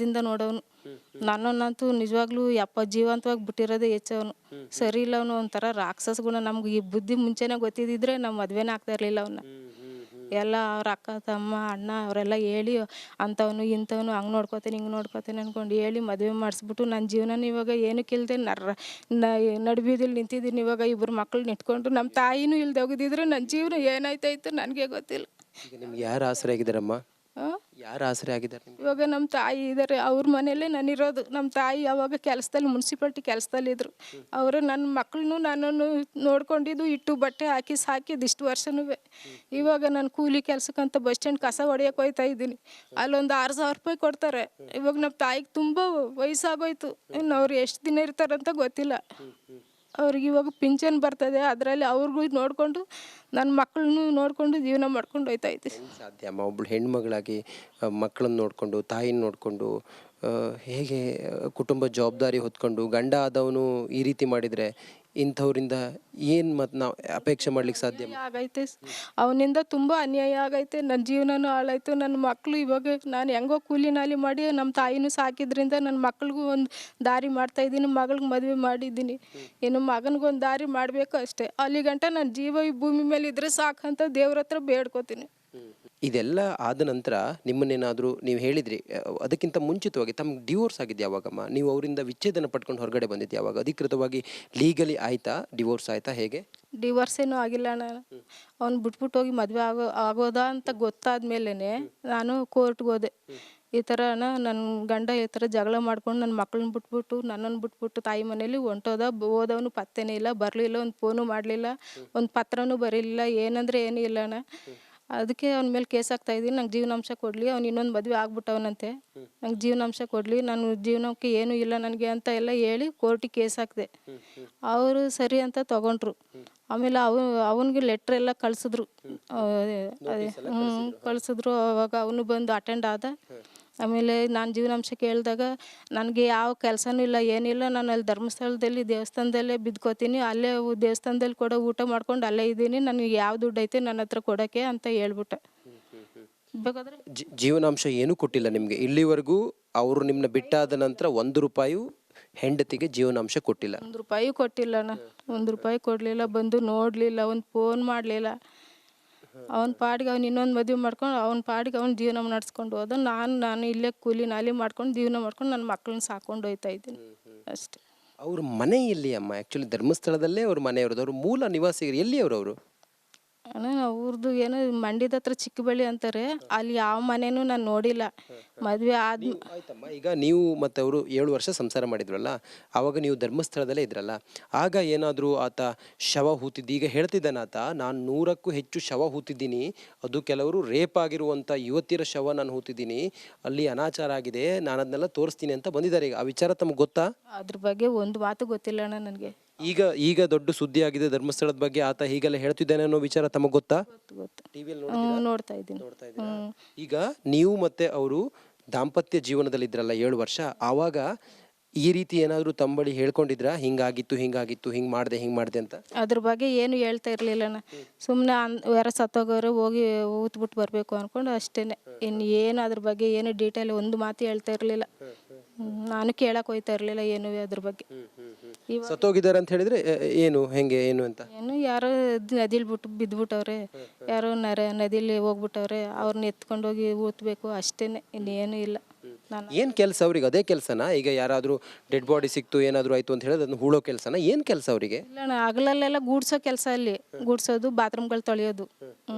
ದಿಂದ ನೋಡೋನು. ನನ್ನನ್ನಂತೂ ನಿಜವಾಗ್ಲೂ ಜೀವಂತವಾಗಿ ಬಿಟ್ಟಿರೋದೇ ಹೆಚ್ಚು ಅವನು. ಸರಿ ಇಲ್ಲ ಅವನು, ಒಂಥರ ರಾಕ್ಷಸ ಗುಣ. ನಮ್ಗೆ ಈ ಬುದ್ಧಿ ಮುಂಚೆನೇ ಗೊತ್ತಿದ್ದಿದ್ರೆ ನಾವು ಮದುವೆನೇ ಆಗ್ತಾ ಇರಲಿಲ್ಲ ಅವನ್ನ. ಎಲ್ಲ ಅವ್ರ ಅಕ್ಕ ತಮ್ಮ ಅಣ್ಣ ಅವರೆಲ್ಲ ಹೇಳಿ ಅಂಥವನು ಇಂಥವನು ಹಂಗೆ ನೋಡ್ಕೋತೀನಿ ಹಿಂಗೆ ನೋಡ್ಕೋತೀನಿ ಅಂದ್ಕೊಂಡು ಹೇಳಿ ಮದುವೆ ಮಾಡಿಸ್ಬಿಟ್ಟು ನನ್ನ ಜೀವನನ ಇವಾಗ ಏನಕ್ಕಿಲ್ಲದೆ ನಡುಬೀದಿಲಿ ನಿಂತಿದ್ದೀನಿ. ಇವಾಗ ಇಬ್ಬರು ಮಕ್ಕಳನ್ನ ಇಟ್ಕೊಂಡು ನಮ್ಮ ತಾಯಿನೂ ಇಲ್ದೆ ಹೋಗಿದ್ದಿದ್ರೆ ನನ್ನ ಜೀವನ ಏನಾಯ್ತಾಯಿತ್ತು ನನಗೆ ಗೊತ್ತಿಲ್ಲ. ಈಗ ನಿಮ್ಗೆ ಯಾರು ಆಸರೆ ಆಗಿದ್ದಾರಮ್ಮ? ಹಾಂ, ಯಾರು ಆಸರೆ ಆಗಿದ್ದಾರೆ ನಿಮ್ಗೆ? ಇವಾಗ ನಮ್ಮ ತಾಯಿ ಇದ್ದಾರೆ. ಅವ್ರ ಮನೆಯಲ್ಲೇ ನಾನಿರೋದು. ನಮ್ಮ ತಾಯಿ ಅವಾಗ ಕೆಲಸದಲ್ಲಿ ಮುನ್ಸಿಪಾಲ್ಟಿ ಕೆಲಸದಲ್ಲಿದ್ದರು. ಅವರು ನನ್ನ ಮಕ್ಕಳನ್ನು ನನ್ನನ್ನು ನೋಡ್ಕೊಂಡಿದ್ದು, ಇಟ್ಟು ಬಟ್ಟೆ ಹಾಕಿ ಸಾಕಿದ್ದು ಇಷ್ಟು ವರ್ಷನೂ. ಇವಾಗ ನಾನು ಕೂಲಿ ಕೆಲಸಕ್ಕಂತ ಬಸ್ ಸ್ಟ್ಯಾಂಡ್ ಕಸ ಹೊಡೆಯೋಕೆ ಹೋಗ್ತಾ ಇದ್ದೀನಿ. ಅಲ್ಲೊಂದು 6,000 ರೂಪಾಯಿ ಕೊಡ್ತಾರೆ. ಇವಾಗ ನಮ್ಮ ತಾಯಿಗೆ ತುಂಬ ವಯಸ್ಸಾಗೋಯ್ತು. ಇನ್ನು ಅವ್ರು ಎಷ್ಟು ದಿನ ಇರ್ತಾರಂತ ಗೊತ್ತಿಲ್ಲ. ಅವ್ರಿಗೆ ಇವಾಗ ಪಿಂಚನ್ ಬರ್ತದೆ, ಅದರಲ್ಲಿ ಅವ್ರಿಗೂ ನೋಡಿಕೊಂಡು ನನ್ನ ಮಕ್ಕಳನ್ನು ನೋಡಿಕೊಂಡು ಜೀವನ ಮಾಡ್ಕೊಂಡು ಹೋಗ್ತಾ ಇದ್ದೆ. ಸಾಧ್ಯ ಅಮ್ಮ, ಒಬ್ಳು ಹೆಣ್ಮಗಳಾಗಿ ಮಕ್ಕಳನ್ನ ನೋಡಿಕೊಂಡು ತಾಯಿನ ನೋಡಿಕೊಂಡು ಹೇಗೆ ಕುಟುಂಬ ಜವಾಬ್ದಾರಿ ಹೊತ್ಕೊಂಡು ಗಂಡ ಆದವನು ಈ ರೀತಿ ಮಾಡಿದರೆ ಇಂಥವ್ರಿಂದ ಏನು ಮತ್ತು ನಾವು ಅಪೇಕ್ಷೆ ಮಾಡ್ಲಿಕ್ಕೆ ಸಾಧ್ಯ? ಆಗೈತೆ, ಅವನಿಂದ ತುಂಬ ಅನ್ಯಾಯ ಆಗೈತೆ. ನನ್ನ ಜೀವನನೂ ಹಾಳಾಯಿತು. ನನ್ನ ಮಕ್ಕಳು ಇವಾಗ ನಾನು ಹೆಂಗೋ ಕೂಲಿ ನಾಲಿ ಮಾಡಿ ನಮ್ಮ ತಾಯಿನೂ ಸಾಕಿದ್ರಿಂದ ನನ್ನ ಮಕ್ಳಿಗೂ ಒಂದು ದಾರಿ ಮಾಡ್ತಾಯಿದ್ದೀನಿ. ಮಗಳಿಗೆ ಮದುವೆ ಮಾಡಿದ್ದೀನಿ. ಇನ್ನು ಮಗನಿಗೊಂದು ದಾರಿ ಮಾಡಬೇಕು ಅಷ್ಟೇ. ಅಲ್ಲಿ ಗಂಟ ನನ್ನ ಜೀವ ಈ ಭೂಮಿ ಮೇಲೆ ಇದ್ದರೆ ಸಾಕಂತ ದೇವ್ರ ಹತ್ರ ಬೇಡ್ಕೋತೀನಿ. ಇದೆಲ್ಲ ಆದ ನಂತರ ನಿಮ್ಮನ್ನೇನಾದರೂ ನೀವು ಹೇಳಿದ್ರಿ, ಅದಕ್ಕಿಂತ ಮುಂಚಿತವಾಗಿ ತಮ್ಗೆ ಡಿವೋರ್ಸ್ ಆಗಿದ್ದು ಯಾವಾಗಮ್ಮ? ನೀವು ಅವರಿಂದ ವಿಚ್ಛೇದನ ಪಡ್ಕೊಂಡು ಹೊರಗಡೆ ಬಂದಿದ್ದು ಯಾವಾಗ? ಅಧಿಕೃತವಾಗಿ ಲೀಗಲಿ ಆಯಿತಾ? ಡಿವೋರ್ಸ್ ಆಯಿತಾ? ಹೇಗೆ? ಡಿವೋರ್ಸ್ ಏನೂ ಆಗಿಲ್ಲ. ನಾನು ಅವ್ನು ಬಿಟ್ಬಿಟ್ಟು ಹೋಗಿ ಮದುವೆ ಆಗೋದಾ ಅಂತ ಗೊತ್ತಾದ ಮೇಲೇ ನಾನು ಕೋರ್ಟ್ಗೆ ಹೋದೆ. ಈ ಥರ ನನ್ನ ಗಂಡ ಈ ಥರ ಜಗಳ ಮಾಡ್ಕೊಂಡು ನನ್ನ ಮಕ್ಕಳನ್ನ ಬಿಟ್ಬಿಟ್ಟು ನನ್ನನ್ನು ಬಿಟ್ಬಿಟ್ಟು ತಾಯಿ ಮನೇಲಿ ಹೊಂಟೋದ. ಹೋದವನು ಪತ್ತೆನೇ ಇಲ್ಲ, ಬರಲಿಲ್ಲ, ಒಂದು ಫೋನು ಮಾಡಲಿಲ್ಲ, ಒಂದು ಪತ್ರನೂ ಬರೀಲಿಲ್ಲ, ಏನಂದರೆ ಏನೂ ಇಲ್ಲಣ್ಣ. ಅದಕ್ಕೆ ಅವನ ಮೇಲೆ ಕೇಸ್ ಹಾಕ್ತಾಯಿದ್ದೀನಿ. ನಂಗೆ ಜೀವನಾಂಶ ಕೊಡಲಿ, ಅವ್ನು ಇನ್ನೊಂದು ಮದುವೆ ಆಗ್ಬಿಟ್ಟವನಂತೆ, ನಂಗೆ ಜೀವನಾಂಶ ಕೊಡಲಿ, ನಾನು ಜೀವನಕ್ಕೆ ಏನೂ ಇಲ್ಲ ನನಗೆ ಅಂತ ಎಲ್ಲ ಹೇಳಿ ಕೋರ್ಟಿಗೆ ಕೇಸ್ ಹಾಕಿದೆ. ಅವರು ಸರಿ ಅಂತ ತಗೊಂಡ್ರು. ಆಮೇಲೆ ಅವನಿಗೆ ಲೆಟ್ರೆಲ್ಲ ಕಳಿಸಿದ್ರು. ಕಳಿಸಿದ್ರು. ಅವಾಗ ಅವನು ಬಂದು ಅಟೆಂಡ್ ಆದ. ಆಮೇಲೆ ನಾನು ಜೀವನಾಂಶ ಕೇಳಿದಾಗ ನನಗೆ ಯಾವ ಕೆಲಸನೂ ಇಲ್ಲ, ಏನಿಲ್ಲ, ನಾನು ಅಲ್ಲಿ ಧರ್ಮಸ್ಥಳದಲ್ಲಿ ದೇವಸ್ಥಾನದಲ್ಲೇ ಬಿದ್ಕೋತೀನಿ, ಅಲ್ಲೇ ದೇವಸ್ಥಾನದಲ್ಲಿ ಕೊಡೋ ಊಟ ಮಾಡ್ಕೊಂಡು ಅಲ್ಲೇ ಇದ್ದೀನಿ, ನನಗೆ ಯಾವ ದುಡ್ಡು ಐತೆ ನನ್ನ ಹತ್ರ ಕೊಡೋಕ್ಕೆ ಅಂತ ಹೇಳ್ಬಿಟ್ಟೆ. ಬೇಕಾದ್ರೆ ಜೀವನಾಂಶ ಏನೂ ಕೊಟ್ಟಿಲ್ಲ ನಿಮಗೆ ಇಲ್ಲಿವರೆಗೂ? ಅವರು ನಿಮ್ಮನ್ನ ಬಿಟ್ಟಾದ ನಂತರ 1 ರೂಪಾಯಿ ಹೆಂಡತಿಗೆ ಜೀವನಾಂಶ ಕೊಟ್ಟಿಲ್ಲ? 1 ರೂಪಾಯಿ ಕೊಟ್ಟಿಲ್ಲ ಅಣ್ಣ. 1 ರೂಪಾಯಿ ಕೊಡಲಿಲ್ಲ, ಬಂದು ನೋಡಲಿಲ್ಲ, ಒಂದು ಫೋನ್ ಮಾಡಲಿಲ್ಲ. ಅವನ ಪಾಡಿಗೆ ಅವ್ನು ಇನ್ನೊಂದು ಮದುವೆ ಮಾಡ್ಕೊಂಡು ಅವನ ಪಾಡಿಗೆ ಅವ್ನು ಜೀವನ ನಡೆಸ್ಕೊಂಡು ಹೋದ. ನಾನು ಇಲ್ಲೇ ಕೂಲಿ ನಾಲಿ ಮಾಡ್ಕೊಂಡು ಜೀವನ ಮಾಡ್ಕೊಂಡು ನನ್ನ ಮಕ್ಕಳನ್ನ ಸಾಕೊಂಡು ಹೋಗ್ತಾ ಇದ್ದೀನಿ ಅಷ್ಟೇ. ಅವ್ರ ಮನೆ ಎಲ್ಲಿ ಅಮ್ಮ? ಆ್ಯಕ್ಚುಲಿ ಧರ್ಮಸ್ಥಳದಲ್ಲೇ ಅವ್ರ ಮನೆಯವ್ರದ್ದು. ಅವ್ರ ಮೂಲ ನಿವಾಸಿಗರು ಎಲ್ಲಿ ಅವರು? ಅಣ್ಣ ಅವ್ರದ್ದು ಏನೋ ಮಂಡ್ಯದ ಹತ್ರ ಚಿಕ್ಕಬಳ್ಳಿ ಅಂತಾರೆ. ಅಲ್ಲಿ ಯಾವ ಮನೆನೂ ನಾನು ನೋಡಿಲ್ಲ. ಮದುವೆ ಆಯ್ತಮ್ಮ, ಈಗ ನೀವು ಮತ್ತು ಅವರು 7 ವರ್ಷ ಸಂಸಾರ ಮಾಡಿದ್ರಲ್ಲ, ಆವಾಗ ನೀವು ಧರ್ಮಸ್ಥಳದಲ್ಲೇ ಇದ್ರಲ್ಲ, ಆಗ ಏನಾದರೂ ಆತ ಶವ ಹೂತಿದ್ದು? ಈಗ ಹೇಳ್ತಿದ್ದಾನೆ ಆತ, ನಾನು 100ಕ್ಕೂ ಹೆಚ್ಚು ಶವ ಹೂತಿದ್ದೀನಿ, ಅದು ಕೆಲವರು ರೇಪ್ ಆಗಿರುವಂಥ ಯುವತಿಯರ ಶವ ನಾನು ಹೂತಿದ್ದೀನಿ, ಅಲ್ಲಿ ಅನಾಚಾರ ಆಗಿದೆ, ನಾನು ಅದನ್ನೆಲ್ಲ ತೋರಿಸ್ತೀನಿ ಅಂತ ಬಂದಿದ್ದಾರೆ. ಈಗ ಆ ವಿಚಾರ ತಮಗೆ ಗೊತ್ತಾ? ಅದ್ರ ಬಗ್ಗೆ ಒಂದು ಮಾತು ಗೊತ್ತಿಲ್ಲ ಅಣ್ಣ ನನಗೆ. ಈಗ ದೊಡ್ಡ ಸುದ್ದಿ ಆಗಿದೆ ಧರ್ಮಸ್ಥಳದ ಬಗ್ಗೆ, ಆತ ಹೀಗೆಲ್ಲ ಹೇಳ್ತಿದ್ದಾನೆ ಅನ್ನೋ ವಿಚಾರ ತಮಗೆ ಗೊತ್ತಾ? ಗೊತ್ತು, ಟಿವಿಯಲ್ಲಿ ನೋಡ್ತಾ ಇದ್ದೀನಿ. ಈಗ ನೀವು ಮತ್ತೆ ಅವರು ದಾಂಪತ್ಯ ಜೀವನದಲ್ಲಿ ಇದ್ರಲ್ಲ 7 ವರ್ಷ, ಆವಾಗ ಈ ರೀತಿ ಏನಾದರೂ ತಂಬಳಿ ಹೇಳ್ಕೊಂಡಿದ್ರಾ? ಹಿಂಗಾಗಿತ್ತು ಹಿಂಗೆ ಮಾಡಿದೆ ಅಂತ? ಅದ್ರ ಬಗ್ಗೆ ಏನು ಹೇಳ್ತಾ ಇರಲಿಲ್ಲಣ್ಣ. ಸುಮ್ಮನೆ ಯಾರ ಸತ್ತೋಗೋರು ಹೋಗಿ ಊತ್ಬಿಟ್ಟು ಬರಬೇಕು ಅಂದ್ಕೊಂಡು ಅಷ್ಟೇ. ಇನ್ನು ಏನು ಅದ್ರ ಬಗ್ಗೆ ಏನು ಡೀಟೇಲ್ ಒಂದು ಮಾತು ಹೇಳ್ತಾ ಇರಲಿಲ್ಲ. ನಾನು ಕೇಳಕ್ಕೆ ಹೋಗ್ತಾ ಇರಲಿಲ್ಲ ಏನು ಅದ್ರ ಬಗ್ಗೆ. ಸತ್ತೋಗಿದ್ದಾರೆ ಅಂತ ಹೇಳಿದ್ರೆ ಏನು, ಹೆಂಗೆ, ಏನು ಅಂತ? ಏನು ಯಾರೋ ನದಿಲಿ ಬಿದ್ದುಬಿಟ್ಟವ್ರೆ, ಯಾರೋ ನದಿಲಿ ಹೋಗ್ಬಿಟ್ಟವ್ರೆ, ಅವ್ರನ್ನ ಎತ್ಕೊಂಡು ಹೋಗಿ ಊತ್ಬೇಕು ಅಷ್ಟೇ, ಇನ್ನೇನು ಇಲ್ಲ. ಏನು ಕೆಲಸ ಅವ್ರಿಗೆ? ಅದೇ ಕೆಲಸನಾ? ಈಗ ಯಾರಾದರೂ ಡೆಡ್ ಬಾಡಿ ಸಿಕ್ತು ಏನಾದರೂ ಆಯಿತು ಅಂತ ಹೇಳಿದ್ರೆ ಅದನ್ನು ಹೂಳೋ ಕೆಲಸನ? ಏನು ಕೆಲಸ ಅವರಿಗೆ? ಇಲ್ಲ ಹಗಲಲ್ಲೆಲ್ಲ ಗೂಡ್ಸೋ ಕೆಲಸ, ಅಲ್ಲಿ ಗೂಡ್ಸೋದು, ಬಾತ್ರೂಮ್ಗಳು ತೊಳೆಯೋದು.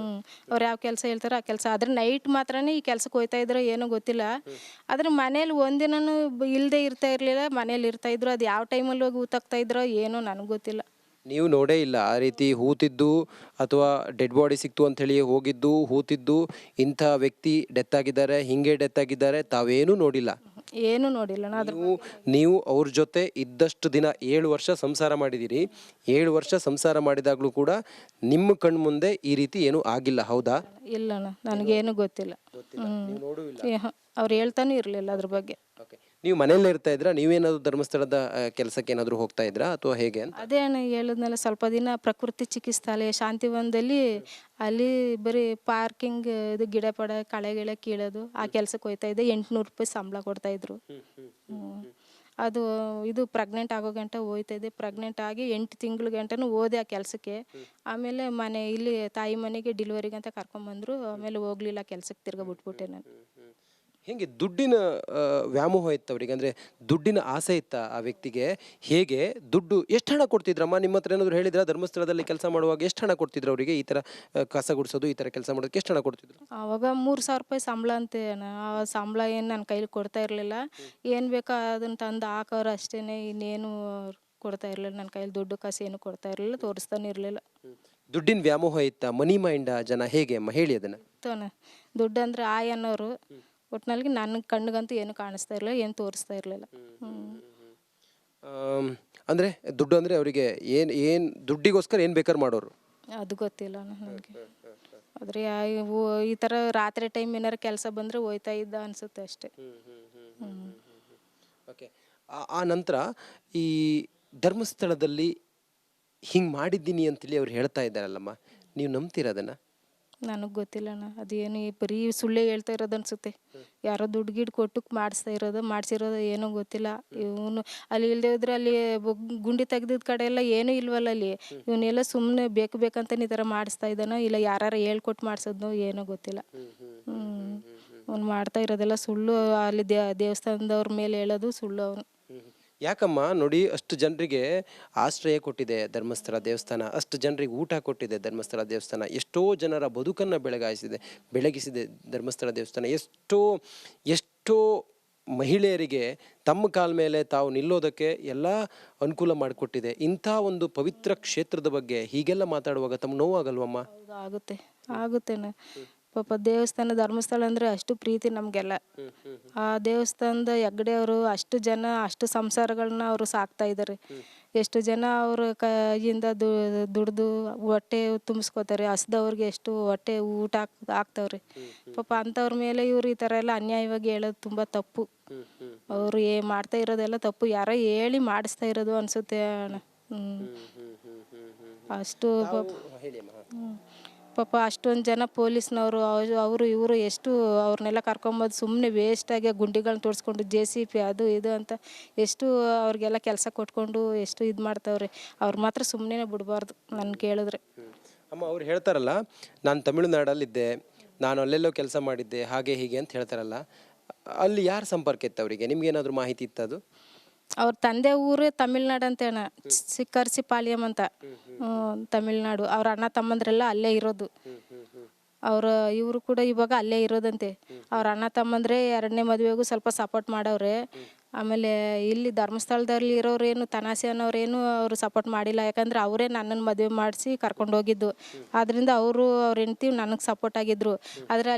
ಅವ್ರು ಯಾವ ಕೆಲಸ ಹೇಳ್ತಾರೋ ಆ ಕೆಲಸ. ಆದರೆ ನೈಟ್ ಮಾತ್ರನೇ ಈ ಕೆಲಸಕ್ಕೆ ಹೋಗ್ತಾ ಇದ್ರೋ ಏನೋ ಗೊತ್ತಿಲ್ಲ. ಆದರೆ ಮನೇಲಿ ಒಂದಿನೂ ಇಲ್ಲದೆ ಇರ್ತಾ ಇರಲಿಲ್ಲ, ಮನೇಲಿ ಇರ್ತಾಯಿದ್ರು. ಅದು ಯಾವ ಟೈಮಲ್ಲಿ ಹೋಗಿ ಊತಾಕ್ತಾ ಇದ್ರೋ ಏನೋ ನನಗೆ ಗೊತ್ತಿಲ್ಲ. ನೀವು ನೋಡೇ ಇಲ್ಲ ಆ ರೀತಿ ಹೂತಿದ್ದು ಅಥವಾ ಡೆಡ್ ಬಾಡಿ ಸಿಕ್ತು ಅಂಥೇಳಿ ಹೋಗಿದ್ದು ಹೂತಿದ್ದು? ಇಂಥ ವ್ಯಕ್ತಿ ಡೆತ್ ಆಗಿದ್ದಾರೆ, ಹಿಂಗೆ ಡೆತ್ ಆಗಿದ್ದಾರೆ, ತಾವೇನೂ ನೋಡಿಲ್ಲ? ಏನು ನೋಡಿಲ್ಲ. ನೀವು ಅವ್ರ ಜೊತೆ ಇದ್ದಷ್ಟು ದಿನ 7 ವರ್ಷ ಸಂಸಾರ ಮಾಡಿದ್ದೀರಿ. 7 ವರ್ಷ ಸಂಸಾರ ಮಾಡಿದಾಗಲೂ ಕೂಡ ನಿಮ್ಮ ಕಣ್ಣು ಮುಂದೆ ಈ ರೀತಿ ಏನೂ ಆಗಿಲ್ಲ, ಹೌದಾ? ಇಲ್ಲಣ್ಣ, ನನಗೇನು ಗೊತ್ತಿಲ್ಲ. ಅವ್ರು ಹೇಳ್ತಾನೂ ಇರಲಿಲ್ಲ ಅದ್ರ ಬಗ್ಗೆ. ಓಕೆ, ನೀವು ಮನೆಯಲ್ಲೇ ಇರ್ತಾ ಇದ್ರಾ? ನೀವೇನಾದ್ರು ಧರ್ಮಸ್ಥಳದ ಕೆಲಸಕ್ಕೆ ಏನಾದರೂ ಹೋಗ್ತಾ ಇದ್ರಾ ಅಥವಾ ಹೇಗೆ ಅಂತ? ಅದೇ ಅಣ್ಣ ಹೇಳಿದ್ನಲ್ಲ, ಸ್ವಲ್ಪ ದಿನ ಪ್ರಕೃತಿ ಚಿಕಿತ್ಸಾಲಯ ಶಾಂತಿವನದಲ್ಲಿ ಅಲ್ಲಿ ಬರೀ ಪಾರ್ಕಿಂಗ್ ಇದು ಗಿಡ ಪಡ ಕಳೆ ಗಿಡ ಕೀಳೋದು ಆ ಕೆಲಸಕ್ಕೆ ಹೋಗ್ತಾ ಇದ್ದೆ. 800 ರೂಪಾಯಿ ಸಂಬಳ ಕೊಡ್ತಾಯಿದ್ರು. ಅದು ಇದು ಪ್ರೆಗ್ನೆಂಟ್ ಆಗೋ ಗಂಟ ಹೋಗ್ತಾ ಇದ್ದೆ. ಪ್ರೆಗ್ನೆಂಟ್ ಆಗಿ 8 ತಿಂಗಳ ಗಂಟನೂ ಹೋದೆ ಆ ಕೆಲಸಕ್ಕೆ. ಆಮೇಲೆ ಇಲ್ಲಿ ತಾಯಿ ಮನೆಗೆ ಡಿಲಿವರಿಗೆ ಅಂತ ಕರ್ಕೊಂಬಂದರು. ಆಮೇಲೆ ಹೋಗ್ಲಿಲ್ಲ ಕೆಲಸಕ್ಕೆ, ತಿರ್ಗಾ ಬಿಟ್ಬಿಟ್ಟೆ ನಾನು. ಹೇಗೆ ದುಡ್ಡಿನ ವ್ಯಾಮೋಹ ಇತ್ತು ಅವರಿಗೆ, ಅಂದರೆ ದುಡ್ಡಿನ ಆಸೆ ಇತ್ತ ಆ ವ್ಯಕ್ತಿಗೆ? ಹೇಗೆ ದುಡ್ಡು ಎಷ್ಟು ಹಣ ಕೊಡ್ತಿದ್ರಮ್ಮ? ನಿಮ್ಮ ಹತ್ರ ಏನಾದರೂ ಹೇಳಿದ್ರ? ಧರ್ಮಸ್ಥಳದಲ್ಲಿ ಕೆಲಸ ಮಾಡುವಾಗ ಎಷ್ಟು ಹಣ ಕೊಡ್ತಿದ್ರು ಅವರಿಗೆ? ಈ ಥರ ಕಸ ಗುಡಿಸೋದು ಈ ಥರ ಕೆಲಸ ಮಾಡೋದಕ್ಕೆ ಎಷ್ಟು ಹಣ ಕೊಡ್ತಿದ್ರು? ಆವಾಗ 3,000 ರೂಪಾಯಿ ಸಂಬಳ ಅಂತೆ ಅಣ್ಣ. ಆ ಸಂಬಳ ಏನು ನನ್ನ ಕೈಲಿ ಕೊಡ್ತಾ ಇರಲಿಲ್ಲ. ಏನು ಬೇಕೋ ಅದನ್ನು ತಂದು ಹಾಕೋರು ಅಷ್ಟೇ, ಇನ್ನೇನು ಕೊಡ್ತಾ ಇರಲಿಲ್ಲ. ನನ್ನ ಕೈಲಿ ದುಡ್ಡು ಕಾಸು ಏನು ಕೊಡ್ತಾ ಇರಲಿಲ್ಲ, ತೋರಿಸ್ತಾನೆ ಇರಲಿಲ್ಲ. ದುಡ್ಡಿನ ವ್ಯಾಮೋಹ ಇತ್ತ? ಮನಿ ಮೈಂಡ ಜನ ಹೇಗೆ ಅಮ್ಮ, ಹೇಳಿ ಅದನ್ನು. ಇತ್ತಣ್ಣ, ದುಡ್ಡು ಅಂದರೆ ಆಯ್ ಅನ್ನೋರು. ಒಟ್ಟಿನಲ್ಲಿ ನನ್ನ ಕಣ್ಣಿಗಂತೂ ಏನು ಕಾಣಿಸ್ತಾ ಇರಲಿಲ್ಲ, ಏನು ತೋರಿಸ್ತಾ ಇರಲಿಲ್ಲ. ಅಂದರೆ ದುಡ್ಡು ಅಂದರೆ ಅವರಿಗೆ ಏನು ದುಡ್ಡಿಗೋಸ್ಕರ ಏನು ಬೇಕಾದ್ರೂ ಮಾಡೋರು? ಅದು ಗೊತ್ತಿಲ್ಲ ನನಗೆ. ಆದರೆ ಈ ಥರ ರಾತ್ರಿ ಟೈಮ್ ಏನಾರು ಕೆಲಸ ಬಂದರೆ ಹೋಯ್ತಾ ಇದ್ದ ಅನಿಸುತ್ತೆ ಅಷ್ಟೇ. ಓಕೆ, ಆ ನಂತರ ಈ ಧರ್ಮಸ್ಥಳದಲ್ಲಿ ಹಿಂಗೆ ಮಾಡಿದ್ದೀನಿ ಅಂತೇಳಿ ಅವ್ರು ಹೇಳ್ತಾ ಇದ್ದಾರಲ್ಲಮ್ಮ, ನೀವು ನಂಬ್ತೀರಾ ಅದನ್ನು? ನನಗೆ ಗೊತ್ತಿಲ್ಲ ಅಣ್ಣ, ಅದೇನು ಬರೀ ಸುಳ್ಳೇ ಹೇಳ್ತಾ ಇರೋದು ಅನಿಸುತ್ತೆ. ಯಾರೋ ದುಡ್ಡು ಗಿಡ್ ಕೊಟ್ಟು ಮಾಡಿಸಿರೋದು ಏನೂ ಗೊತ್ತಿಲ್ಲ. ಇವನು ಅಲ್ಲಿ ಇಲ್ಲದೆ ಹೋದ್ರೆ ಅಲ್ಲಿ ಗುಂಡಿ ತೆಗ್ದಿದ್ದ ಕಡೆ ಎಲ್ಲ ಏನೂ ಇಲ್ವಲ್ಲ ಅಲ್ಲಿ. ಇವನ್ನೆಲ್ಲ ಸುಮ್ಮನೆ ಬೇಕಂತಾನೆ ಈ ಥರ ಮಾಡಿಸ್ತಾ ಇದ್ದಾನೋ ಇಲ್ಲ ಯಾರು ಹೇಳ್ಕೊಟ್ಟು ಮಾಡಿಸೋದ್ನೋ ಏನೋ ಗೊತ್ತಿಲ್ಲ. ಅವ್ನು ಮಾಡ್ತಾ ಇರೋದೆಲ್ಲ ಸುಳ್ಳು. ಅಲ್ಲಿ ದೇವಸ್ಥಾನದವ್ರ ಮೇಲೆ ಹೇಳೋದು ಸುಳ್ಳು ಅವನು. ಯಾಕಮ್ಮ ನೋಡಿ, ಅಷ್ಟು ಜನರಿಗೆ ಆಶ್ರಯ ಕೊಟ್ಟಿದೆ ಧರ್ಮಸ್ಥಳ ದೇವಸ್ಥಾನ, ಅಷ್ಟು ಜನರಿಗೆ ಊಟ ಕೊಟ್ಟಿದೆ ಧರ್ಮಸ್ಥಳ ದೇವಸ್ಥಾನ, ಎಷ್ಟೋ ಜನರ ಬದುಕನ್ನು ಬೆಳಗಿಸಿದೆ ಧರ್ಮಸ್ಥಳ ದೇವಸ್ಥಾನ. ಎಷ್ಟೋ ಮಹಿಳೆಯರಿಗೆ ತಮ್ಮ ಕಾಲ ಮೇಲೆ ತಾವು ನಿಲ್ಲೋದಕ್ಕೆ ಎಲ್ಲ ಅನುಕೂಲ ಮಾಡಿಕೊಟ್ಟಿದೆ. ಇಂಥ ಒಂದು ಪವಿತ್ರ ಕ್ಷೇತ್ರದ ಬಗ್ಗೆ ಹೀಗೆಲ್ಲ ಮಾತಾಡುವಾಗ ತಮ್ಮ ನೋವಾಗಲ್ವಮ್ಮ? ಆಗುತ್ತೇನೆ. ಪಾಪ ದೇವಸ್ಥಾನ ಧರ್ಮಸ್ಥಳ ಅಂದರೆ ಅಷ್ಟು ಪ್ರೀತಿ ನಮಗೆಲ್ಲ. ಆ ದೇವಸ್ಥಾನದ ಹೆಗ್ಗಡೆ ಅವರು ಅಷ್ಟು ಜನ ಅಷ್ಟು ಸಂಸಾರಗಳನ್ನ ಅವರು ಸಾಕ್ತಾ ಇದ್ದಾರೆ. ಎಷ್ಟು ಜನ ಅವರು ಕೈಯಿಂದ ದುಡ್ದು ಹೊಟ್ಟೆ ತುಂಬಿಸ್ಕೋತಾರೆ. ಹಸ್ದವ್ರಿಗೆ ಎಷ್ಟು ಹೊಟ್ಟೆ ಊಟ ಹಾಕ್ತವ್ರೆ. ಪಾಪ ಅಂಥವ್ರ ಮೇಲೆ ಇವರು ಈ ಥರ ಎಲ್ಲ ಅನ್ಯಾಯವಾಗಿ ಹೇಳೋದು ತುಂಬ ತಪ್ಪು. ಅವರು ಮಾಡ್ತಾ ಇರೋದೆಲ್ಲ ತಪ್ಪು. ಯಾರೋ ಹೇಳಿ ಮಾಡಿಸ್ತಾ ಇರೋದು ಅನಿಸುತ್ತೆ ಅಣ್ಣ. ಅಷ್ಟು ಪಾಪ ಅಷ್ಟೊಂದು ಜನ ಪೊಲೀಸ್ನವರು ಅವರು ಇವರು ಎಷ್ಟು ಅವ್ರನ್ನೆಲ್ಲ ಕರ್ಕೊಂಬೋದು ಸುಮ್ಮನೆ ವೇಸ್ಟಾಗಿ ಗುಂಡಿಗಳನ್ನ ತೋರಿಸ್ಕೊಂಡು JCB ಅದು ಇದು ಅಂತ ಎಷ್ಟು ಅವ್ರಿಗೆಲ್ಲ ಕೆಲಸ ಕೊಟ್ಕೊಂಡು ಎಷ್ಟು ಇದು ಮಾಡ್ತಾವ್ರೆ. ಅವ್ರು ಮಾತ್ರ ಸುಮ್ಮನೆ ಬಿಡಬಾರ್ದು ನನ್ನ ಕೇಳಿದ್ರೆ. ಅಮ್ಮ, ಅವ್ರು ಹೇಳ್ತಾರಲ್ಲ, ನಾನು ತಮಿಳುನಾಡಲ್ಲಿದ್ದೆ, ನಾನು ಅಲ್ಲೆಲ್ಲೋ ಕೆಲಸ ಮಾಡಿದ್ದೆ, ಹಾಗೆ ಹೀಗೆ ಅಂತ ಹೇಳ್ತಾರಲ್ಲ, ಅಲ್ಲಿ ಯಾರು ಸಂಪರ್ಕ ಇತ್ತು ಅವರಿಗೆ? ನಿಮ್ಗೇನಾದರೂ ಮಾಹಿತಿ ಇತ್ತು ಅದು? ಅವ್ರ ತಂದೆ ಊರೇ ತಮಿಳ್ನಾಡು ಅಂತ ಅಣ್ಣ, ಸಿಕ್ಕರ್ಸಿಪಾಳ್ಯಂ ಅಂತ. ತಮಿಳ್ನಾಡು. ಅವ್ರ ಅಣ್ಣ ತಮ್ಮಂದ್ರೆಲ್ಲ ಅಲ್ಲೇ ಇರೋದು. ಇವರು ಕೂಡ ಇವಾಗ ಅಲ್ಲೇ ಇರೋದಂತೆ. ಅವ್ರ ಅಣ್ಣ ತಮ್ಮಂದ್ರೆ 2ನೇ ಮದುವೆಗೂ ಸ್ವಲ್ಪ ಸಪೋರ್ಟ್ ಮಾಡವ್ರೆ. ಆಮೇಲೆ ಇಲ್ಲಿ ಧರ್ಮಸ್ಥಳದಲ್ಲಿ ಇರೋರೇನು ತನಾಸೆ ಅನ್ನೋರೇನು ಅವರು ಸಪೋರ್ಟ್ ಮಾಡಿಲ್ಲ. ಯಾಕಂದರೆ ಅವರೇ ನನ್ನನ್ನು ಮದುವೆ ಮಾಡಿಸಿ ಕರ್ಕೊಂಡು ಹೋಗಿದ್ದು. ಆದ್ದರಿಂದ ಅವ್ರ ಹೆಂಡ್ತಿ ನನಗೆ ಸಪೋರ್ಟ್ ಆಗಿದ್ರು. ಆದರೆ